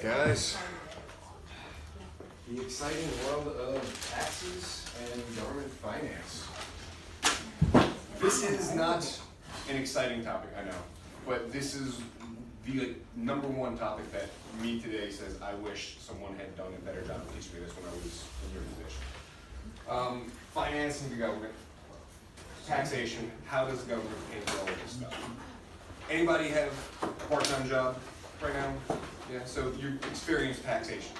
Alright guys, the exciting world of taxes and government finance. This is not an exciting topic, I know, but this is the number one topic that me today says I wish someone had done a better job of teaching me this when I was in your position. Financing the government, taxation, how does the government pay for all of this stuff? Anybody have a part-time job right now? Yeah, so you experience taxation.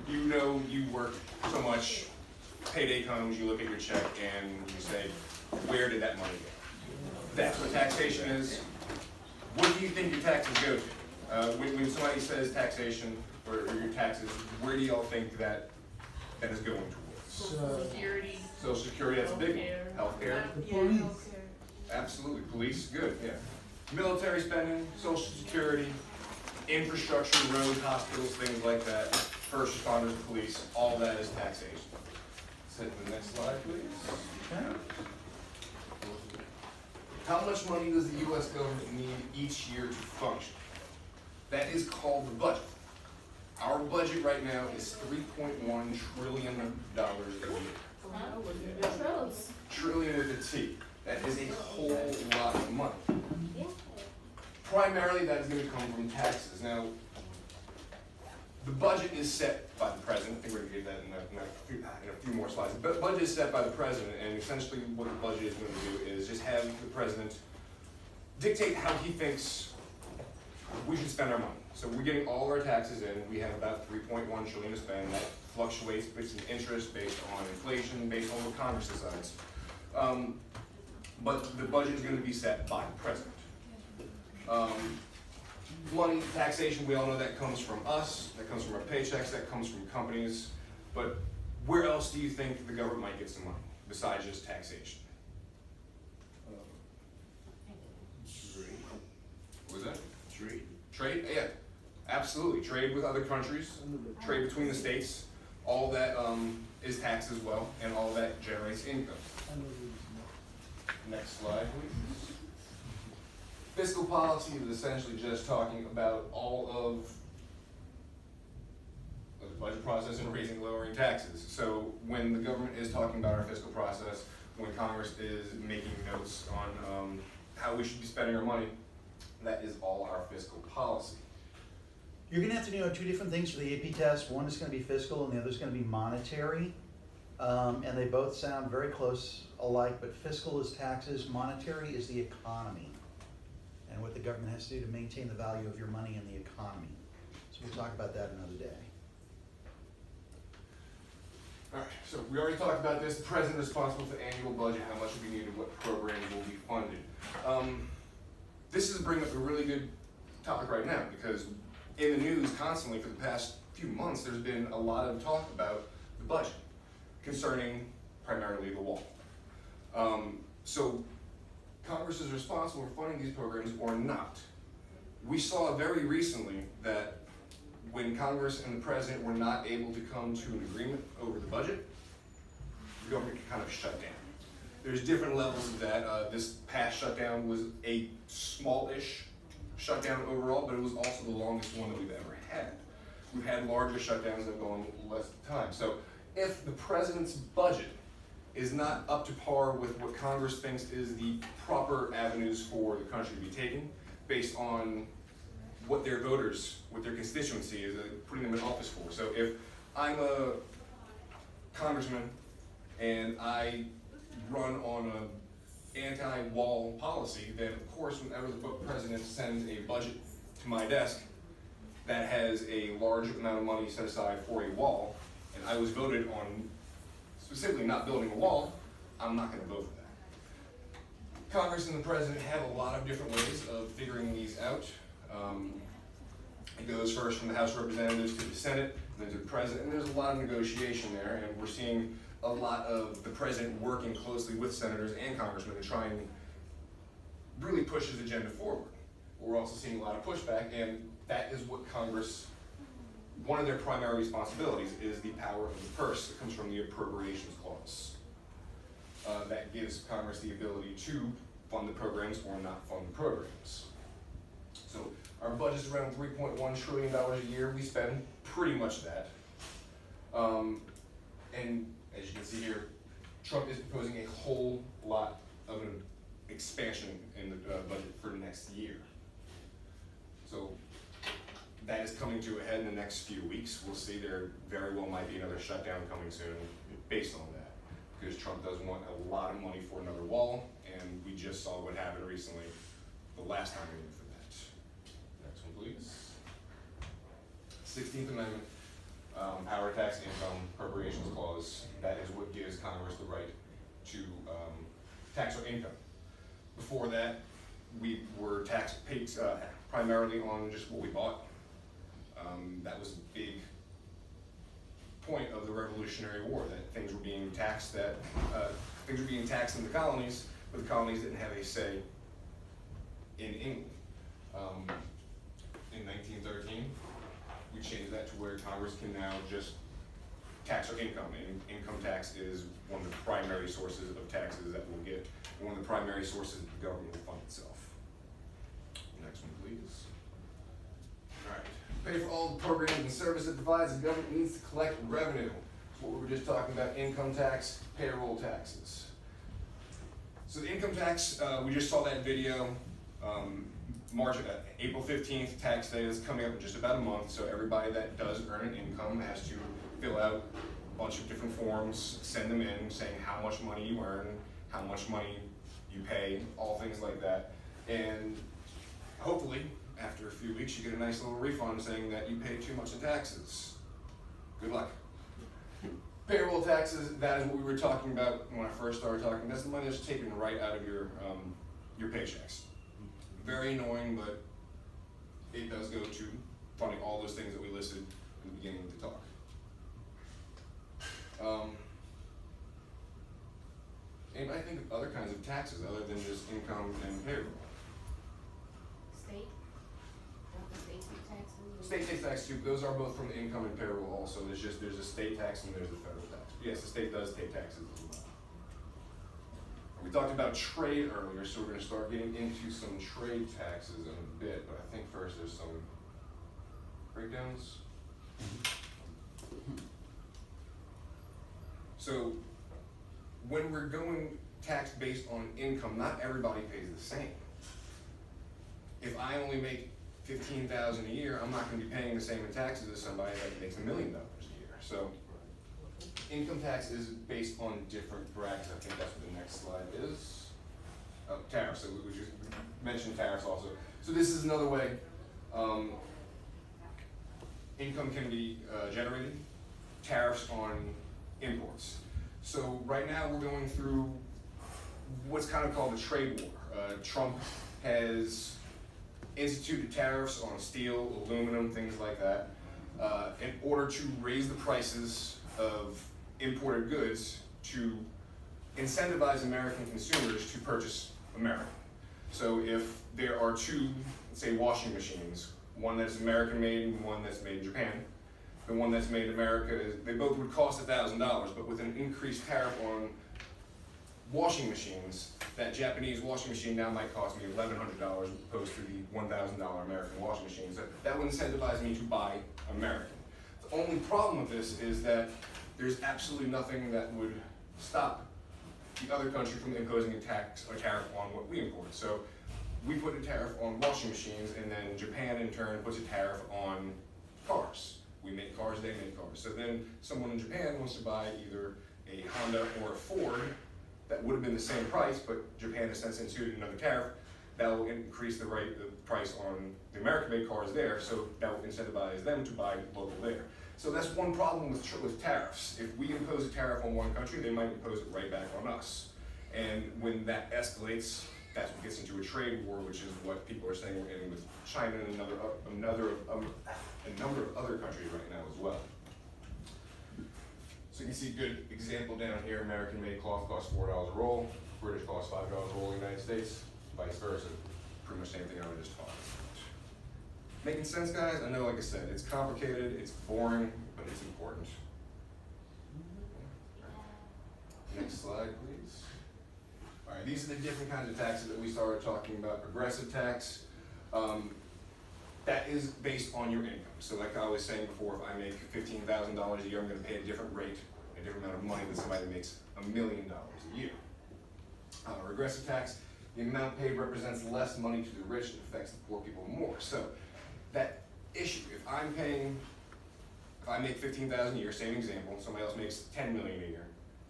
You know you work so much, payday comes, you look at your check and you say, where did that money go? That's what taxation is. What do you think your taxes go to? When somebody says taxation or your taxes, where do y'all think that is going towards? Social Security. Social Security, that's a big one. Healthcare. Yeah, healthcare. Absolutely. Police, good, yeah. Military spending, Social Security, infrastructure, roads, hospitals, things like that, first responders, police, all that is taxation. Let's hit the next slide, please. Okay. How much money does the U.S. government need each year to function? That is called the budget. Our budget right now is $3.1 trillion a year. Trillion with a T. That is a whole lot of money. Primarily, that is going to come from taxes. Now, the budget is set by the president. I think we're going to get that in a few more slides. The budget is set by the president, and essentially what the budget is going to do is just have the president dictate how he thinks we should spend our money. So we're getting all our taxes in. We have about $3.1 trillion to spend. That fluctuates based on interest, based on inflation, based on what Congress decides. But the budget is going to be set by the president. Money, taxation, we all know that comes from us, that comes from our paychecks, that comes from companies, but where else do you think the government might get some money besides just taxation? Trade. What was that? Trade. Trade? Yeah, absolutely. Trade with other countries, trade between the states, all that is taxed as well, and all that generates income. Next slide, please. Fiscal policy is essentially just talking about all of the budget process and raising, lowering taxes. So when the government is talking about our fiscal process, when Congress is making notes on how we should be spending our money, that is all our fiscal policy. You're going to have to know two different things for the AP test. One is going to be fiscal and the other is going to be monetary. And they both sound very close alike, but fiscal is taxes, monetary is the economy, and what the government has to do to maintain the value of your money in the economy. So we'll talk about that another day. All right, so we already talked about this. The president is responsible for the annual budget, how much will be needed, what programs will be funded. This is bringing up a really good topic right now because in the news constantly for the past few months, there's been a lot of talk about the budget concerning primarily the wall. So Congress is responsible for funding these programs or not. We saw very recently that when Congress and the president were not able to come to an agreement over the budget, the government kind of shut down. There's different levels of that. This past shutdown was a small-ish shutdown overall, but it was also the longest one that we've ever had. We've had larger shutdowns that have gone less time. So if the president's budget is not up to par with what Congress thinks is the proper avenues for the country to be taken based on what their voters, what their constituency is putting them in office for. So if I'm a congressman and I run on an anti-wall policy, then of course whenever the president sends a budget to my desk that has a large amount of money set aside for a wall, and I was voted on specifically not building a wall, I'm not going to vote for that. Congress and the president have a lot of different ways of figuring these out. It goes first from the House of Representatives to the Senate, and then to the president, and there's a lot of negotiation there, and we're seeing a lot of the president working closely with senators and congressmen to try and really push his agenda forward. We're also seeing a lot of pushback, and that is what Congress, one of their primary responsibilities is the power of the purse that comes from the appropriations clause. That gives Congress the ability to fund the programs or not fund the programs. So Our budget's around $3.1 trillion a year. We spend pretty much that. And as you can see here, Trump is proposing a whole lot of an expansion in the budget for next year. So that is coming to a head in the next few weeks. We'll see. There very well might be another shutdown coming soon based on that, because Trump does want a lot of money for another wall, and we just saw what happened recently the last time we went for that. Next one, please. 16th Amendment, power tax income appropriations clause. That is what gives Congress the right to tax our income. Before that, we were paid primarily on just what we bought. That was a big point of the Revolutionary War, that things were being taxed in the colonies, but the colonies didn't have a say in England. In 1913, we changed that to where Congress can now just tax our income, and income tax is one of the primary sources of taxes that we'll get, and one of the primary sources the government will fund itself. Next one, please. All right. Pay for all the programs and services it provides, the government needs to collect revenue. That's what we were just talking about, income tax, payroll taxes. So the income tax, we just saw that video. April 15th, tax day is coming up in just about a month, so everybody that does earn an income has to fill out a bunch of different forms, send them in saying how much money you earn, how much money you pay, all things like that. And hopefully, after a few weeks, you get a nice little refund saying that you paid too much in taxes. Good luck. Payroll taxes, that is what we were talking about when I first started talking. That's the money that's taken right out of your paychecks. Very annoying, but it does go to funding all those things that we listed in the beginning of the talk. Anybody think of other kinds of taxes other than just income and payroll? State? Don't the state pay taxes? State takes tax too. Those are both from the income and payroll also. There's a state tax and there's a federal tax. Yes, the state does take taxes as well. We talked about trade earlier, so we're going to start getting into some trade taxes in a bit, but I think first there's some breakdowns. So when we're going tax based on income, not everybody pays the same. If I only make $15,000 a year, I'm not going to be paying the same in taxes as somebody that makes $1 million a year. So income tax is based on different brackets. I think that's what the next slide is. Oh, tariffs. So we just mentioned tariffs also. So this is another way income can be generated. Tariffs on imports. So right now we're going through what's kind of called the trade war. Trump has instituted tariffs on steel, aluminum, things like that, in order to raise the prices of imported goods to incentivize American consumers to purchase American. So if there are two, let's say, washing machines, one that's American made and one that's made in Japan, the one that's made in America, they both would cost $1,000, but with an increased tariff on washing machines, that Japanese washing machine now might cost me $1,100 as opposed to the $1,000 American washing machine. So that would incentivize me to buy American. The only problem with this is that there's absolutely nothing that would stop the other country from imposing a tariff on what we import. So we put a tariff on washing machines, and then Japan in turn puts a tariff on cars. We make cars, they make cars. So then someone in Japan wants to buy either a Honda or a Ford that would have been the same price, but Japan has since instituted another tariff that will increase the price on the American-made cars there, so that will incentivize them to buy local there. So that's one problem with tariffs. If we impose a tariff on one country, they might impose it right back on us. And when that escalates, that's what gets into a trade war, which is what people are saying we're in with China and a number of other countries right now as well. So you can see a good example down here. American-made cloth costs $4 a roll. British costs $5 a roll in the United States. Vice versa. Pretty much the same thing I was just talking about. Making sense, guys? I know, like I said, it's complicated, it's boring, but it's important. Next slide, please. All right, these are the different kinds of taxes that we started talking about. Progressive tax. that is based on your income. So like I was saying before, if I make $15,000 a year, I'm gonna pay a different rate, a different amount of money than somebody that makes $1 million a year. Regressive tax, the amount paid represents less money to the rich and affects the poor people more. So that issue, if I make $15,000 a year, same example, somebody else makes $10 million a year,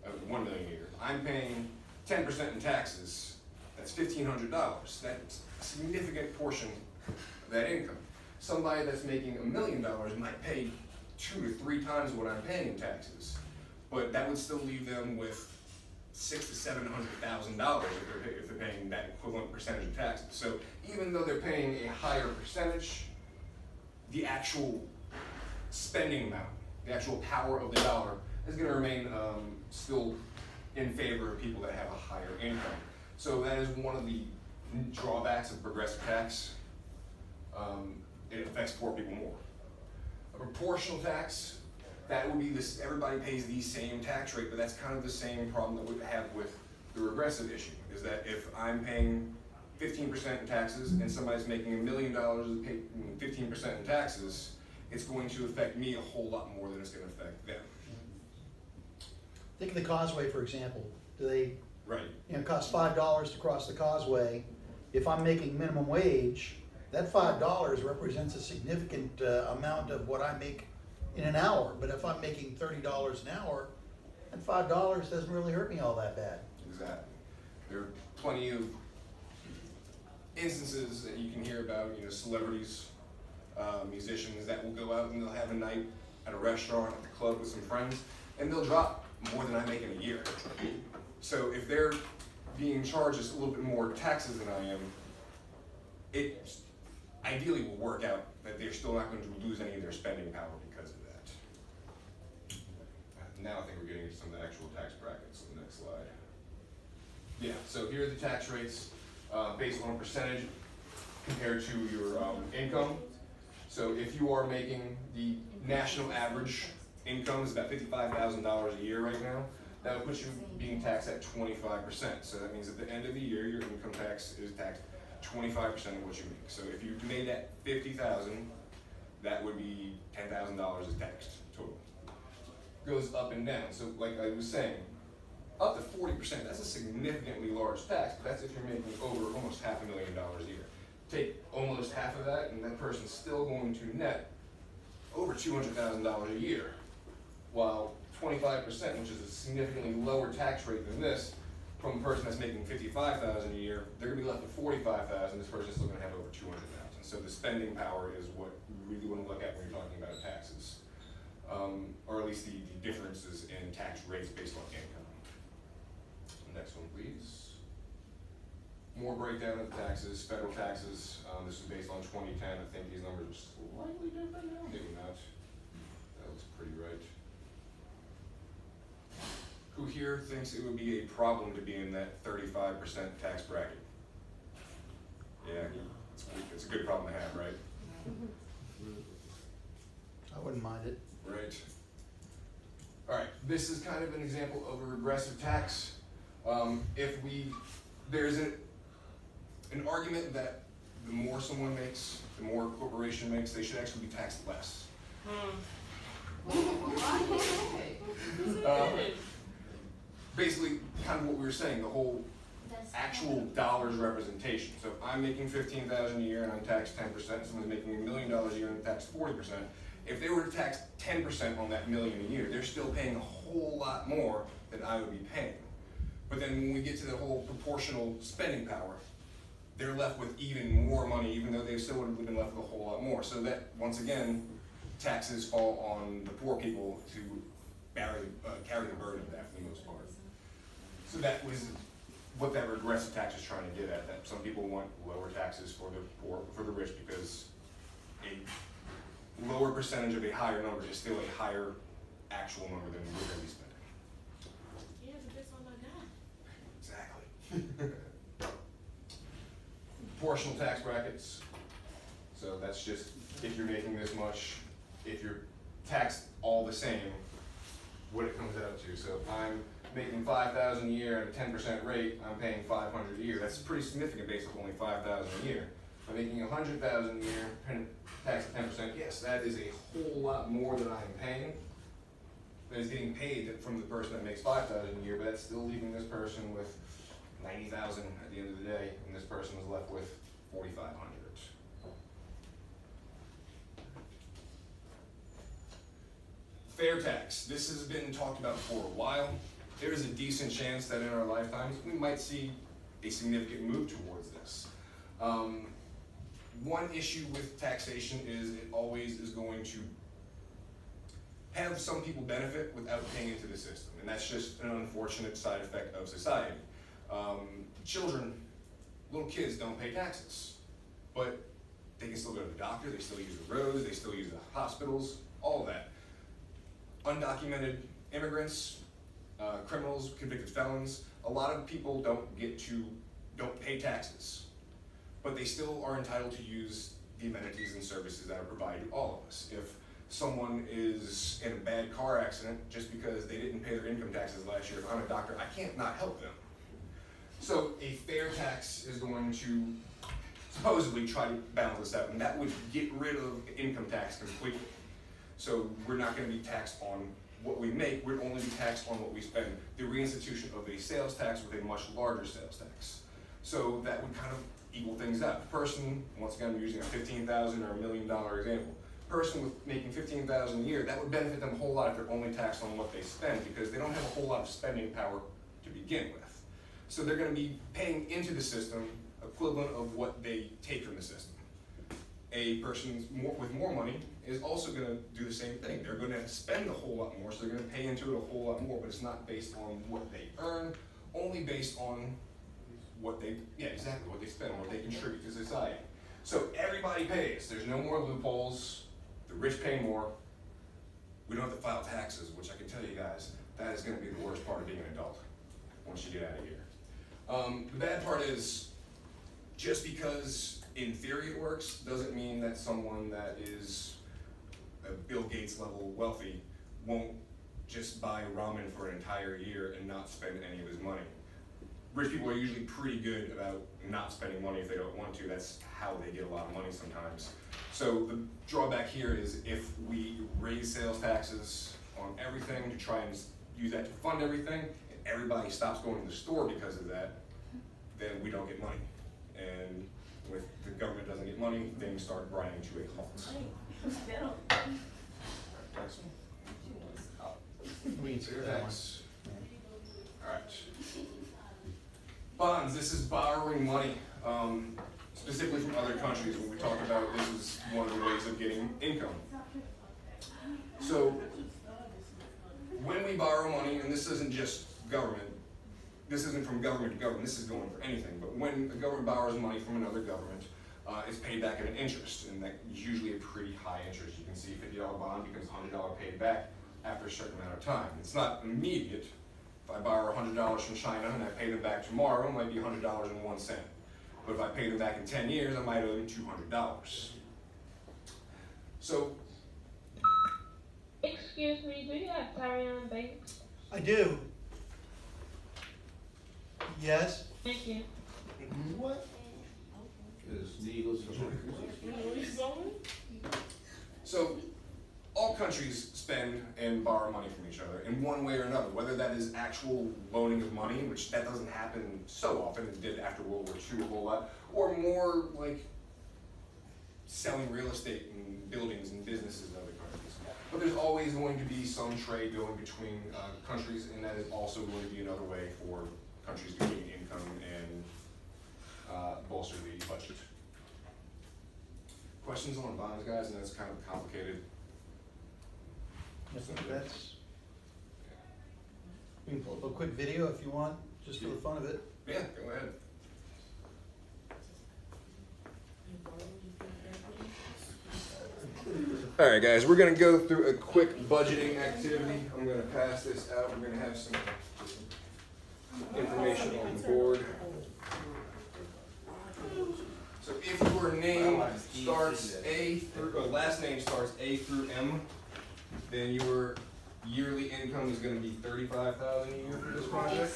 $1 million a year, I'm paying 10% in taxes, that's $1,500. That's a significant portion of that income. Somebody that's making $1 million might pay 2 to 3 times what I'm paying in taxes, but that would still leave them with $600,000 to $700,000 if they're paying that equivalent percentage of taxes. So even though they're paying a higher percentage, the actual spending amount, the actual power of the dollar is going to remain still in favor of people that have a higher income. So that is one of the drawbacks of progressive tax. It affects poor people more. A proportional tax, that would be this, everybody pays the same tax rate, but that's kind of the same problem that we have with the regressive issue, is that if I'm paying 15% in taxes and somebody's making $1 million and paying 15% in taxes, it's going to affect me a whole lot more than it's going to affect them. Think of the causeway, for example. Do they, Right. it costs $5 to cross the causeway. If I'm making minimum wage, that $5 represents a significant amount of what I make in an hour. But if I'm making $30 an hour, that $5 doesn't really hurt me all that bad. Exactly. There are plenty of instances that you can hear about, celebrities, musicians that will go out and they'll have a night at a restaurant, at the club with some friends, and they'll drop more than I make in a year. So if they're being charged just a little bit more taxes than I am, it ideally will work out that they're still not going to lose any of their spending power because of that. Now I think we're getting into some of the actual tax brackets on the next slide. Yeah, so here are the tax rates based on a percentage compared to your income. So if you are making the national average income is about $55,000 a year right now, that would put you being taxed at 25%. So that means at the end of the year, your income tax is taxed 25% of what you make. So if you made that $50,000, that would be $10,000 is taxed total. Goes up and down. So like I was saying, up to 40%, that's a significantly large tax, but that's if you're making over almost $500,000 a year. Take almost half of that, and that person's still going to net over $200,000 a year, while 25%, which is a significantly lower tax rate than this, from a person that's making $55,000 a year, they're going to be left with $45,000. This person's still going to have over $200,000. So the spending power is what you really want to look at when you're talking about taxes, or at least the differences in tax rates based on income. Next one, please. More breakdown of taxes, federal taxes. This is based on 2010. I think these numbers are slightly different now. Maybe not. That looks pretty right. Who here thinks it would be a problem to be in that 35% tax bracket? Yeah, it's a good problem to have, right? I wouldn't mind it. Right. All right, this is kind of an example of a regressive tax. There's an argument that the more someone makes, the more a corporation makes, they should actually be taxed less. Basically, kind of what we were saying, the whole actual dollars representation. So if I'm making $15,000 a year and I'm taxed 10%, someone's making $1 million a year and I'm taxed 40%. If they were to tax 10% on that million a year, they're still paying a whole lot more than I would be paying. But then when we get to the whole proportional spending power, they're left with even more money, even though they still would have been left with a whole lot more. So that, once again, taxes fall on the poor people to carry the burden of that for the most part. So that was what that regressive tax is trying to get at, that some people want lower taxes for the poor, for the rich, because a lower percentage of a higher number is still a higher actual number than we're going to be spending. Yeah, but that's all I got. Exactly. Proportional tax brackets. So that's just if you're making this much, if you're taxed all the same, what it comes out to. So if I'm making $5,000 a year at a 10% rate, I'm paying $500 a year. That's pretty significant based on only $5,000 a year. If I'm making 100,000 a year, tax at 10%, yes, that is a whole lot more than I'm paying. That is getting paid from the person that makes 5,000 a year, but that's still leaving this person with 90,000 at the end of the day, and this person is left with 4,500. Fair tax. This has been talked about for a while. There is a decent chance that in our lifetimes we might see a significant move towards this. One issue with taxation is it always is going to have some people benefit without paying into the system, and that's just an unfortunate side effect of society. Children, little kids don't pay taxes, but they can still go to the doctor, they still use the roads, they still use the hospitals, all of that. Undocumented immigrants, criminals, convicted felons, a lot of people don't pay taxes, but they still are entitled to use the amenities and services that are provided to all of us. If someone is in a bad car accident just because they didn't pay their income taxes last year, if I'm a doctor, I can't not help them. So a fair tax is going to supposedly try to balance this out, and that would get rid of income tax completely. So we're not going to be taxed on what we make, we're only be taxed on what we spend. The reinstitution of a sales tax with a much larger sales tax. So that would kind of equal things out. The person, once again, I'm using a $15,000 or $1 million example. Person with making $15,000 a year, that would benefit them a whole lot if they're only taxed on what they spend, because they don't have a whole lot of spending power to begin with. So they're going to be paying into the system equivalent of what they take from the system. A person with more money is also going to do the same thing. They're going to spend a whole lot more, so they're going to pay into it a whole lot more, but it's not based on what they earn, only based on what they, what they spend, what they contribute to society. So everybody pays. There's no more loopholes. The rich pay more. We don't have to file taxes, which I can tell you guys, that is going to be the worst part of being an adult once you get out of here. The bad part is, just because in theory it works, doesn't mean that someone that is a Bill Gates level wealthy won't just buy ramen for an entire year and not spend any of his money. Rich people are usually pretty good about not spending money if they don't want to. That's how they get a lot of money sometimes. So the drawback here is if we raise sales taxes on everything to try and use that to fund everything, and everybody stops going to the store because of that, then we don't get money. And with the government doesn't get money, things start grinding to a halt. We can Fair tax. Alright. Bonds, this is borrowing money, specifically from other countries. When we talk about this is one of the ways of getting income. So, when we borrow money, and this isn't just government, this isn't from government to government, this is going for anything, but when a government borrows money from another government, it's paid back at an interest, and that is usually a pretty high interest. You can see a $50 bond becomes $100 paid back after a certain amount of time. It's not immediate. If I borrow $100 from China and I pay them back tomorrow, it might be $100.01. But if I pay them back in 10 years, I might owe them $200. So, Excuse me, do you have Tarion Banks? I do. Yes? Thank you. What? So, all countries spend and borrow money from each other in one way or another, whether that is actual loaning of money, which that doesn't happen so often, it did after World War II a whole lot, or more like selling real estate and buildings and businesses in other countries. But there's always going to be some trade going between countries, and that is also going to be another way for countries to gain income and bolster the budget. Questions on bonds, guys? And that's kind of complicated. That's, we can pull up a quick video if you want, just for the fun of it. Yeah, go ahead. All right, guys, we're gonna go through a quick budgeting activity. I'm gonna pass this out. We're gonna have some information on the board. So if your name starts A through, or last name starts A through M, then your yearly income is gonna be $35,000 a year for this project.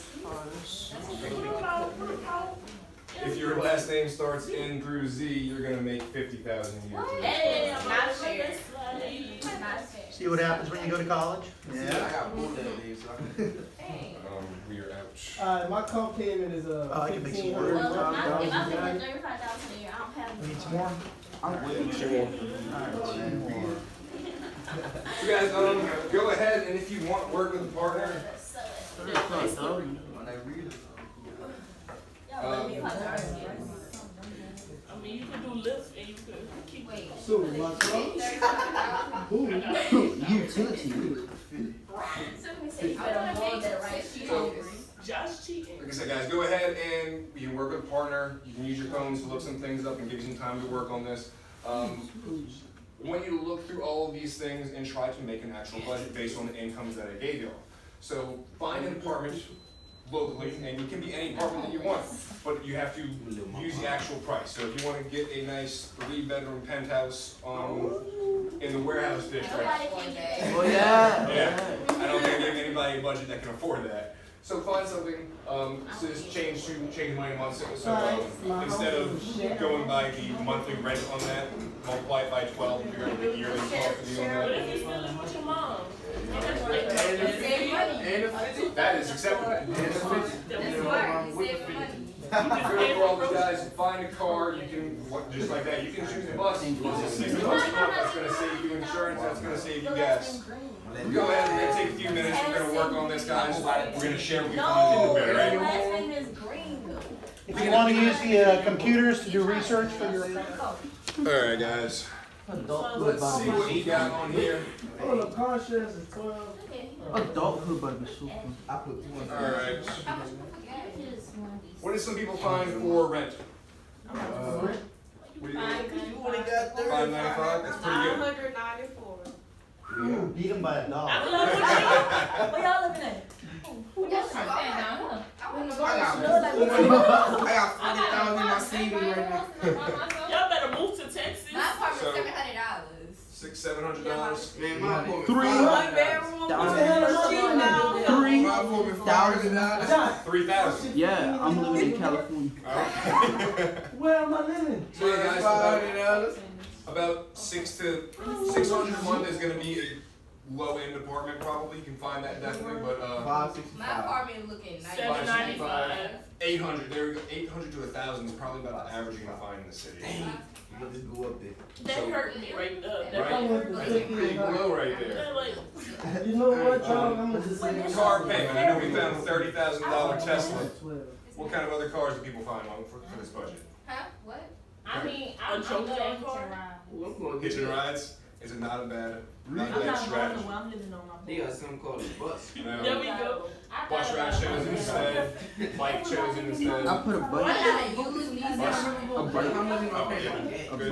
if your last name starts N through Z, you're gonna make 50,000 a year. Hey, I'm Not not fair. fair. Not fair. See what happens when you go to college? I Yeah. got both that day, so I can. Dang. We are out. My comp payment is I can make some more. Well, if I'm $1,500. making 35,000 a year, I don't have. We need some more? I'm waiting. Alright, two more. You guys, go ahead, and if you want to work with a partner, When I read it. I mean, you can do lifts and you can keep. Wait. So, my comp, Utility. So we say you better hold that right. So- Josh cheating. like I said, guys, go ahead and you can work with a partner. You can use your phones to look some things up and give you some time to work on this. We want you to look through all of these things and try to make an actual budget based on the incomes that I gave you. So find an apartment locally, and it can be any apartment that you want, but you have to use the actual price. So if you want to get a nice 3-bedroom penthouse in the warehouse district, Nobody can get that. Oh yeah. yeah, I don't think I give anybody a budget that can afford that. So find something, just change money a month, so instead of going by the monthly rent on that, multiply it by 12, figure out the yearly cost of you on But that. if you're still living with your mom, Save money. And a 50. That is acceptable. And a 50. That's smart. You save money. Good for all the guys, find a car, you can, just like that, you can choose a bus, it's $60 a month, that's gonna save you insurance, that's gonna save you gas. Go ahead, we're gonna take a few minutes, we're gonna work on this, guys, we're gonna share what we find in the bed, The right? last name is green though. If you want to use the computers to do research for your Alright, guys, let's see what you got on here. oh, the car insurance is 12. Okay. Adulthood better be super. I put 200. Alright, How much we forget? what did some people find for rent? fine, cause you only got $5.95, that's pretty good. $994. beat them by $1. I love what Where y'all living at? Yes, I got I got 40,000 in my savings right now. you. Y'all better move to Texas. My apartment's So- $700. $600-$700. Man, my apartment. Three. One bedroom. What the hell am I doing now? My apartment $500. $3,000. Yeah, I'm living in California. Where am I living? So yeah, guys, $500. about 600 a month is gonna be a low-end apartment probably, you can find that definitely, but My 565. apartment looking nice. $795. 800, there we go, 800 to 1,000 is probably about the average you're gonna find in the city. Let's just go up there. That hurt me right there. That Right? I went to That's pretty low right there. That like, You know what, John? I'm gonna just say Car payment, I know we found a $30,000 Tesla. 12. What kind of other cars do people find on for this budget? Huh? What? I mean, I'm good at car. Well, I'm going to Hitching rides is not a bad strategy. I'm living on my They got something called a bus. You There know, we go. bus ride shows instead, bike shows instead. I put a Why bike, not use these? a bike, How much in my Oh, pay yeah. for gas? a Good.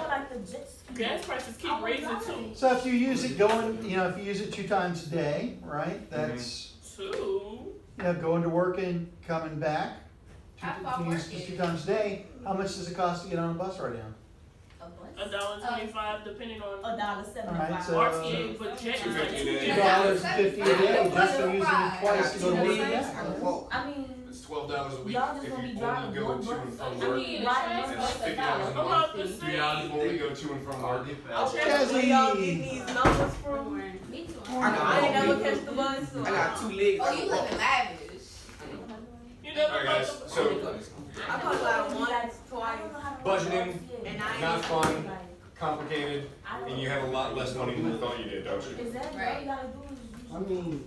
bike. Gas prices keep raising too. So if you use it if you use it 2 times a day, right? That's, Two. going to work and coming back. How If far you use work this is 2 it? times a day, how much does it cost to get on a bus right now? $1.25 depending on Alright, so RTA, but jet is like $2.50 a day. $2.50 a day just for using it twice to go to work and I back. can walk. I mean, It's $12 a week Y'all just if gonna you be only driving go one to and from bus? work. I mean, riding it's one It's bus a $50 a dollar. I'm month. about to say. Only go to and from work. Jazzy. Me too. I ain't never catch the bus. I got 2 legs. Oh, I you can live walk. in lavish. You never Alright guys, thought so I probably like once, twice. budgeting, not fun, complicated, and you have a lot less money than you thought you did, don't you? Is that right? I mean,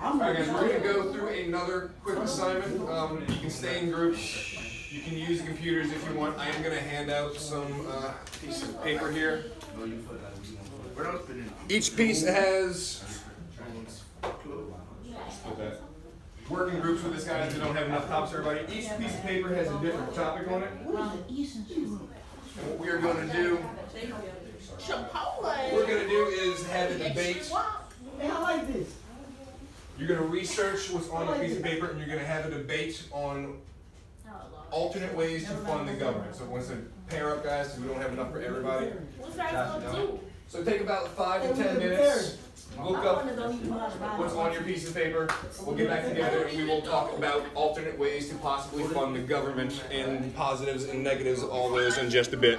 Alright guys, we're gonna go through another quick assignment. You can stay in groups, you can use the computers if you want. I am gonna hand out some pieces of paper here. Where else been in? Each piece has put that. Working groups with this guys that don't have enough topics for everybody. Each piece of paper has a different topic on it. And what we are gonna do, Chipotle. we're gonna do is have a debate. hey, I like this. You're gonna research what's on the piece of paper and you're gonna have a debate on alternate ways to fund the government. So it wants to pair up, guys, because we don't have enough for everybody. What's guys gonna do? So take about 5 to 10 minutes, look up what's on your piece of paper. We'll get back together and we will talk about alternate ways to possibly fund the government and positives and negatives, all those in just a bit.